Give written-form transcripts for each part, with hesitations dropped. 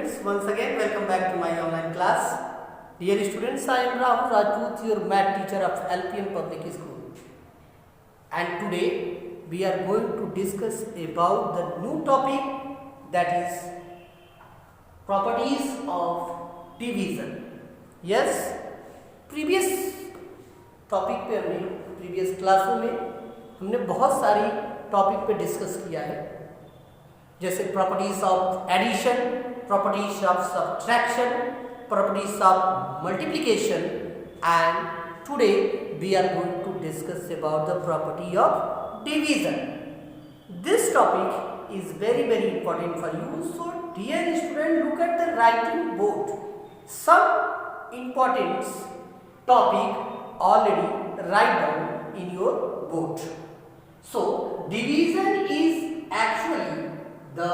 students, once again welcome back to my online class. Dear students, I am Rahul Rajput, your math teacher of LPM Public School. And today we are going to discuss about the new topic, that is properties of division. Yes, previous topic पे हमने previous क्लासों में हमने बहुत सारी topic पे discuss किया है, जैसे properties of addition, properties of subtraction, properties of multiplication, and today we are going to discuss about the property of division. This topic is very important for you. So dear student, look at the writing board. Some important topic already write down in your board. So division is actually the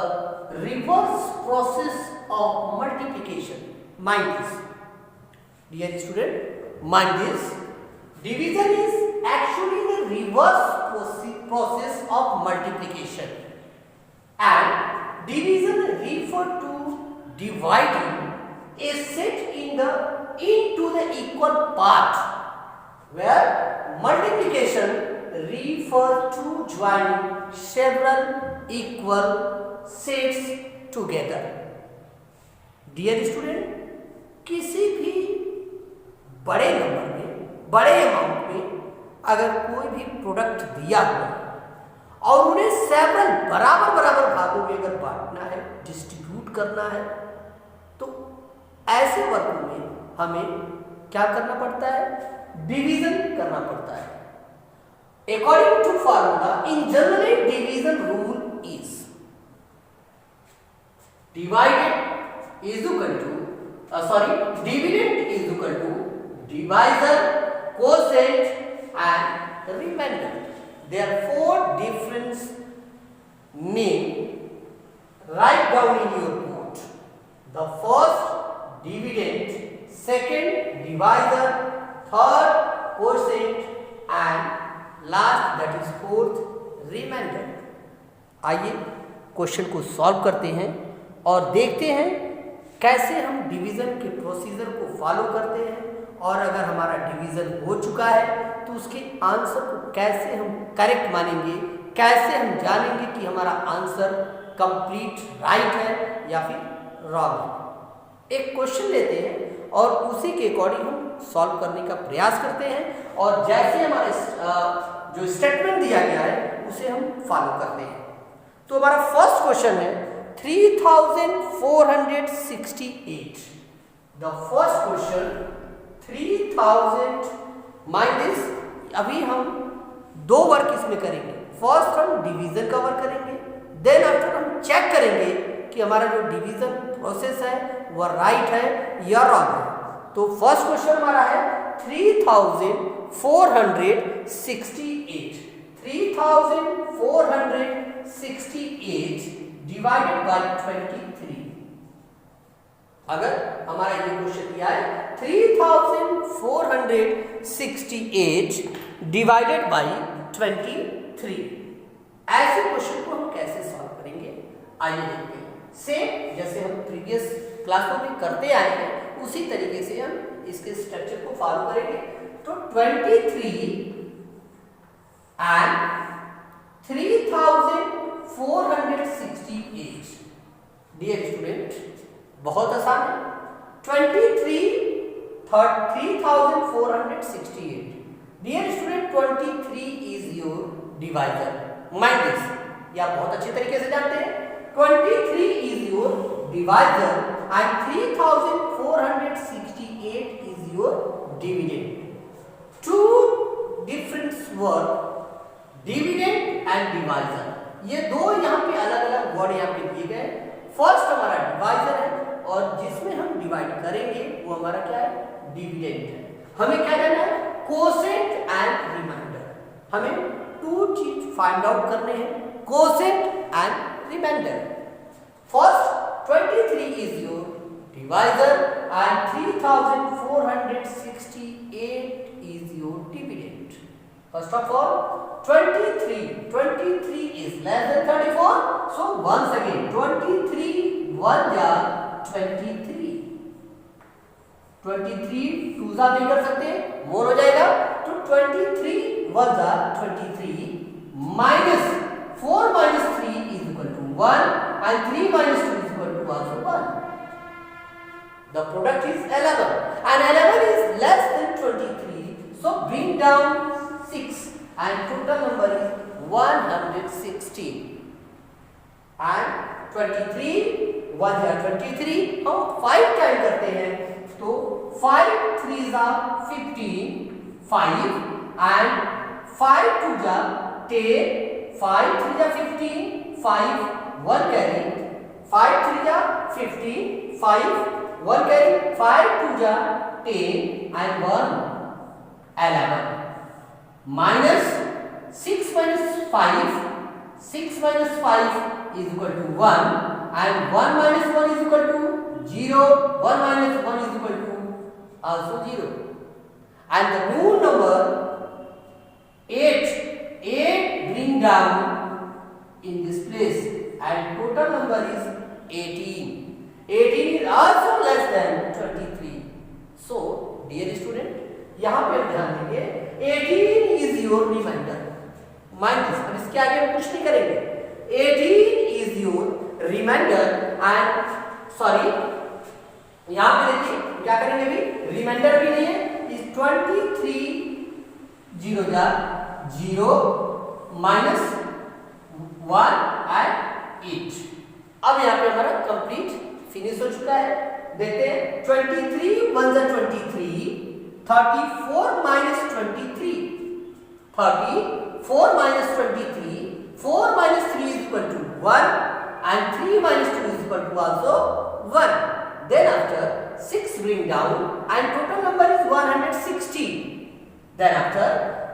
reverse process of multiplication. Mind this, dear student, mind this. Division is actually the reverse process of multiplication, and division refer to dividing a set into the equal part, where multiplication refers to joining several equal sets together. Dear student, किसी भी बड़े number में, बड़े amount में अगर कोई भी product दिया हुआ और उन्हें सेवरल बराबर भागों में अगर बांटना है, डिस्ट्रीब्यूट करना है, तो ऐसे वर्गों में हमें क्या करना पड़ता है? डिवीजन करना पड़ता है. According to formula, in general division rule is dividend is equal to dividend is equal to divisor, quotient and remainder. There are four different names. Write down in your board. The first dividend, second divisor, third quotient and last that is fourth remainder. आइए question को solve करते हैं और देखते हैं कैसे हम division के प्रोसीजर को फॉलो करते हैं, और अगर हमारा डिवीजन हो चुका है तो उसके आंसर को कैसे हम करेक्ट मानेंगे, कैसे हम जानेंगे कि हमारा आंसर कंप्लीट राइट है या फिर रॉन्ग है. एक क्वेश्चन लेते हैं और उसी के अकॉर्डिंग हम सॉल्व करने का प्रयास करते हैं, और जैसे हमारे जो स्टेटमेंट दिया गया है उसे हम फॉलो करते हैं. तो हमारा फर्स्ट क्वेश्चन है 3468. द फर्स्ट क्वेश्चन 3000 माइनस, अभी हम दो वर्क इसमें करेंगे. फर्स्ट हम डिवीजन का वर्क करेंगे, देन आफ्टर हम चेक करेंगे कि हमारा जो डिवीजन प्रोसेस है वह राइट है या रॉन्ग है. तो फर्स्ट क्वेश्चन हमारा है 3468. 3468 डिवाइडेड बाय 23. अगर हमारा ये क्वेश्चन दिया है 3468 डिवाइडेड बाय 23, ऐसे क्वेश्चन को हम कैसे सॉल्व करेंगे आइए देखते हैं. सेम जैसे हम प्रीवियस क्लासों में करते आए हैं उसी तरीके से हम इसके स्ट्रक्चर को फॉलो करेंगे. तो 23 and 3468. डियर स्टूडेंट, बहुत आसान है. 3468. Dear student, 23 is your divisor. Mind this, ये आप बहुत अच्छे तरीके से जानते हैं. 23 is your divisor and 3468 is your dividend. Two different words, dividend and divisor. ये दो यहाँ पे अलग अलग वर्ड यहाँ पे दिए गए. फर्स्ट हमारा डिवाइजर है और जिसमें हम डिवाइड करेंगे वो हमारा क्या है? डिविडेंड है. हमें क्या करना है? Quotient and remainder. हमें टू चीज फाइंड आउट करने हैं, quotient and remainder. First 23 is your divisor and 3468 is your dividend. First of all, 23 is less than 34. So once again 23 1 jar 23। 23 to जा नहीं कर सकते, मोर हो जाएगा, तो 23 वन जा 23 minus 4 minus 3 is equal to 1 and 3 minus 2 is equal to also 1. The product is 11 and 11 is less than 23, so bring down 6 and total number is 116 and 23 1 है 23, हम 5 टाइम करते हैं तो 5 3 जा 15 5 and 5 2 जा 10 5 3 जा 15 5 1 carry 5 3 जा 15 5 1 carry 5 2 जा 10 and 1 11 minus 6 minus 5 6 minus 5 is equal to 1 and 1 minus 1 is equal to 0 1 minus 1 is equal to also 0 and the new number 8 bring down in this place and total number is 18 is also less than 23. So dear student, यहाँ पे हम ध्यान देंगे 18 is your remainder minus, अब इसके आगे हम कुछ नहीं करेंगे, 18 is your remainder and sorry यहाँ पे देखिए क्या करेंगे, अभी रिमाइंडर भी नहीं है, इस 23 0 जा 0 माइनस 1 and 8। अब यहाँ पे हमारा कंप्लीट फिनिश हो चुका है। देखते हैं 23 1 जा 23 34 minus 23 34 minus 23 4 minus 3 is equal to 1 and 3 minus 2 is equal to also 1. Then after 6 bring down and total number is 160. Then after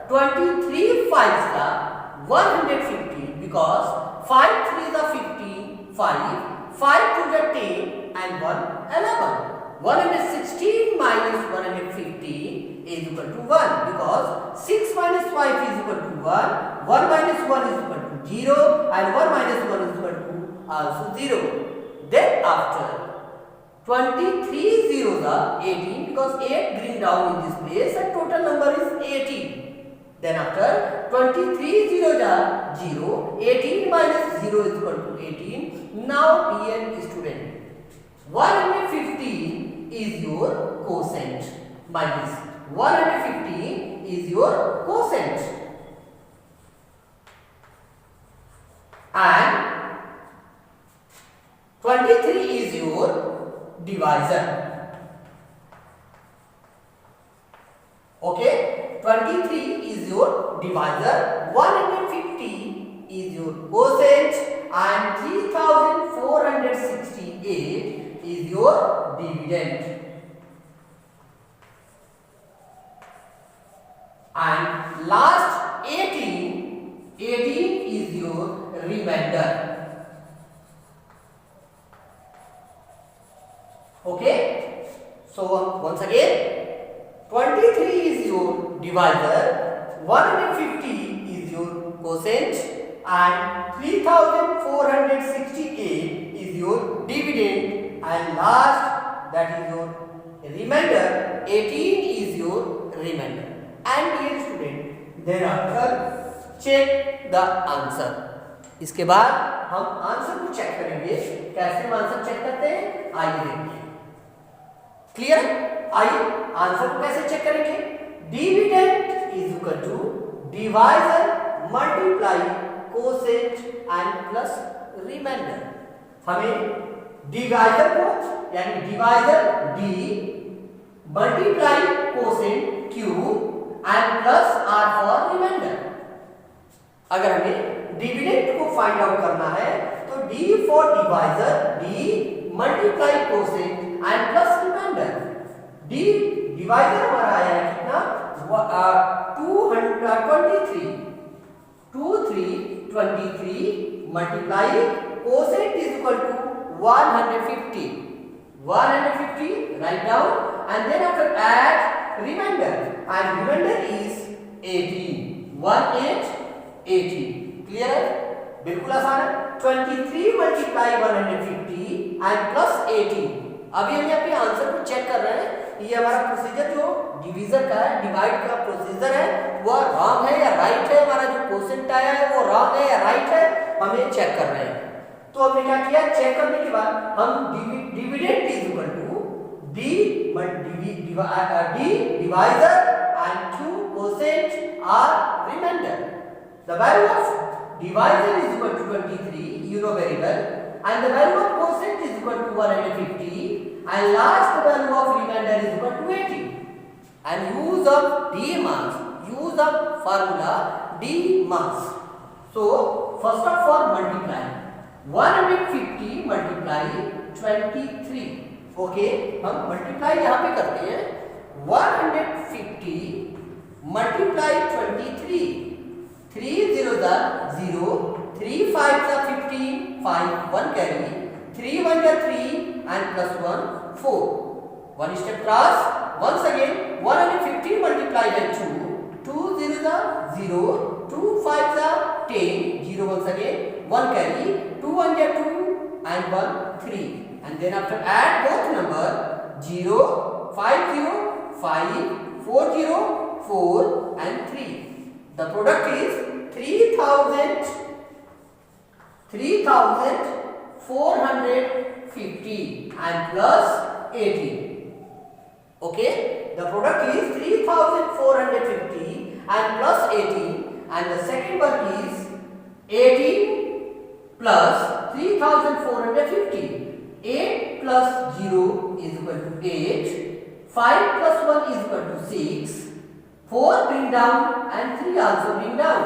23 5 are 150 because 5 3 are 15 5 5 2 are 10 and 1 11. 116 minus 150 is equal to 1 because 6 minus 5 is equal to 1, 1 minus 1 is equal to 0 and 1 minus 1 is equal to also 0. Then after 23 zeros are 18 because 8 bring down in this place and total number is 18. Then after 23 zeros are 0, 18 minus 0 is equal to 18. Now dear student, 115 is your quotient minus 115 is your quotient and 23 is your divisor. Okay, 23 is your divisor, 150 is your quotient and 3468 is your dividend. And last 18 is your remainder. Okay, so once again 23 is your divisor, 150 is your quotient and 3468 is your dividend and last that is your remainder, 18 is your remainder. And dear student, thereafter check the answer. इसके बाद हम answer को check करेंगे। कैसे हम answer check करते हैं आइए देखिए। क्लियर? आइए आंसर को कैसे चेक करेंगे। Dividend is equal to divisor multiply quotient and plus remainder. हमें डिवाइजर को यानी divisor D multiply quotient Q and plus R for remainder. अगर हमें डिविडेंड को फाइंड आउट करना है तो D for divisor D multiply quotient and plus remainder. D divisor हमारा आया है कितना 23 multiply quotient is equal to 150 write down and then after add remainder and remainder is 18 clear है बिल्कुल आसान है 23 मल्टीप्लाई 150 and plus 18 अभी हम यहाँ पे आंसर को चेक कर रहे हैं, ये हमारा प्रोसीजर जो डिवीजन का है, डिवाइड का प्रोसीजर है, वह रॉन्ग है या राइट है, हमारा जो क्वोशेंट आया है वो रॉन्ग है या राइट है, हम ये चेक कर रहे हैं। तो हमने क्या किया, चेक करने के बाद हम dividend is equal to D divisor and Q quotient R remainder. The value of divisor is equal to 23, you know very well, and the value of quotient is equal to 150, and last the value of remainder is equal to 80. And use of D mass, use of formula D mass. So first of all multiply 150 multiply 23. Okay, हम multiply यहाँ पे करते हैं 150 multiply 23. 3 zeros are 0, 3 5s are 15, 5 1 carry, 3 1s are 3 and plus 1 4. One step cross. Once again 150 multiplied by 2, 2 zeros are 0, 2 5s are 10, 0 once again, 1 carry, 2 1s are 2 and 1 3. And then after add both number 0, 5 0, 5, 4 0, 4 and 3. The product is 3,450 and plus 80. Okay, the product is 3,450 and plus 80, and the second one is 80 plus 3,450. 8 plus 0 is equal to 8, 5 plus 1 is equal to 6, 4 bring down and 3 also bring down,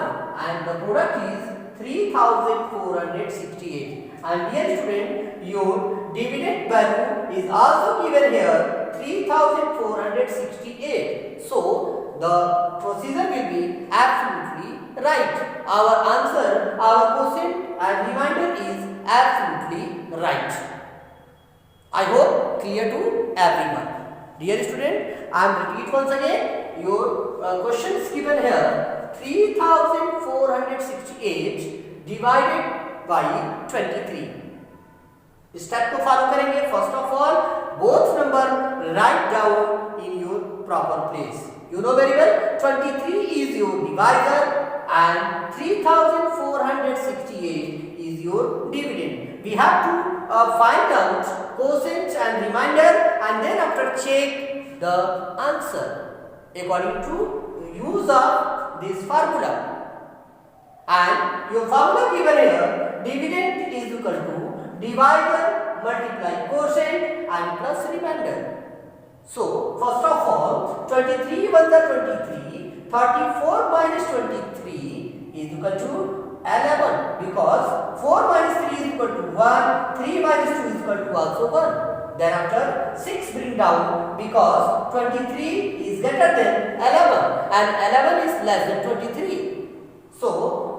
and the product is 3,468. And dear student, your dividend value is also given here 3,468. So the procedure will be absolutely right. Our answer, our quotient and remainder is absolutely right. I hope clear to everyone. Dear student, I am repeat once again. Your questions given here 3,468 divided by 23. Step को follow करेंगे. First of all both number write down in your proper place. You know very well 23 is your divisor and 3,468 is your dividend. We have to find out quotient and remainder and then after check the answer according to use of this formula. And your formula given here, dividend is equal to divisor multiply quotient and plus remainder. So first of all 23 1 are 23, 34 minus 23 is equal to 11 because 4 minus 3 is equal to 1, 3 minus 2 is equal to also 1. Thereafter 6 bring down because 23 is greater than 11 and 11 is less than 23. So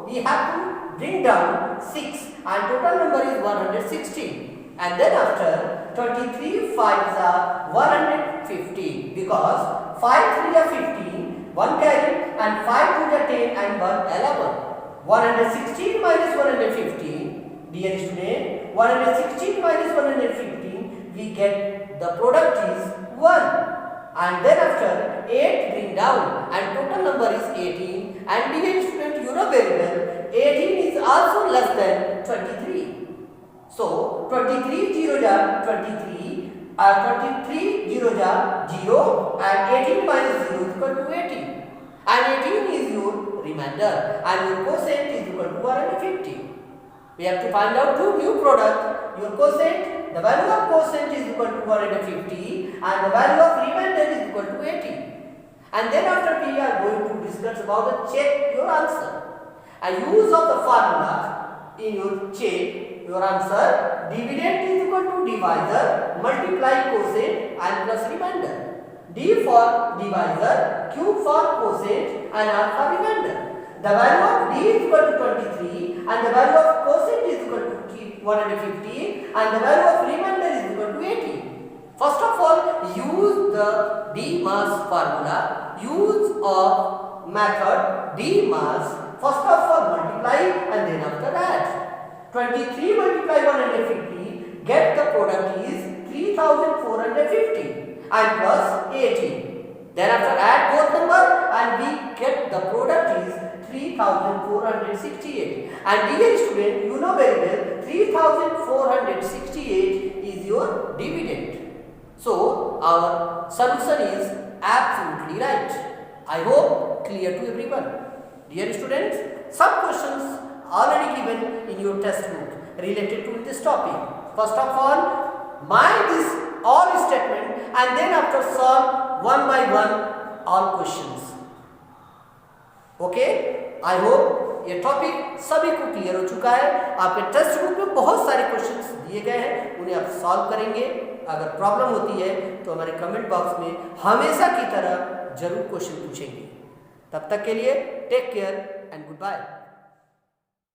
we have to bring down 6 and total number is 116. And then after 23 5s are 150 because 5 3 are 15, 1 carry and 5 2 are 10 and 1 11. 116 minus 115, dear student, 116 minus 115 we get the product is 1. And then after 8 bring down and total number is 18, and dear student, you know very well 18 is also less than 23. So 23 0 are 23, 23 0 are 0 and 18 minus 0 is equal to 18. And 18 is your remainder and your quotient is equal to 150. We have to find out two new products. Your quotient, the value of quotient is equal to 150 and the value of remainder is equal to 80. And then after we are going to discuss about the check your answer. And use of the formula in your check your answer, dividend is equal to divisor multiply quotient and plus remainder. D for divisor, Q for quotient and R for remainder. The value of D is equal to 23 and the value of quotient is equal to 150 and the value of remainder is equal to 80. First of all, use the D mass formula, use of method D mass. First of all multiply and then after add. 23 multiply 150, get the product is 3,450 and plus 18. Then after add both number and we get the product is 3468. And dear student, you know very well 3468 is your dividend. So our solution is absolutely right. I hope clear to everyone. Dear students, some questions already given in your textbook related to this topic. First of all, mind this all statement and then after solve one by one all questions. Okay? I hope ये topic सभी को clear हो चुका है। आपके text book में बहुत सारे क्वेश्चंस दिए गए हैं, उन्हें आप सॉल्व करेंगे। अगर प्रॉब्लम होती है तो हमारे कमेंट बॉक्स में हमेशा की तरह जरूर क्वेश्चन पूछेंगे। तब तक के लिए take care and good bye.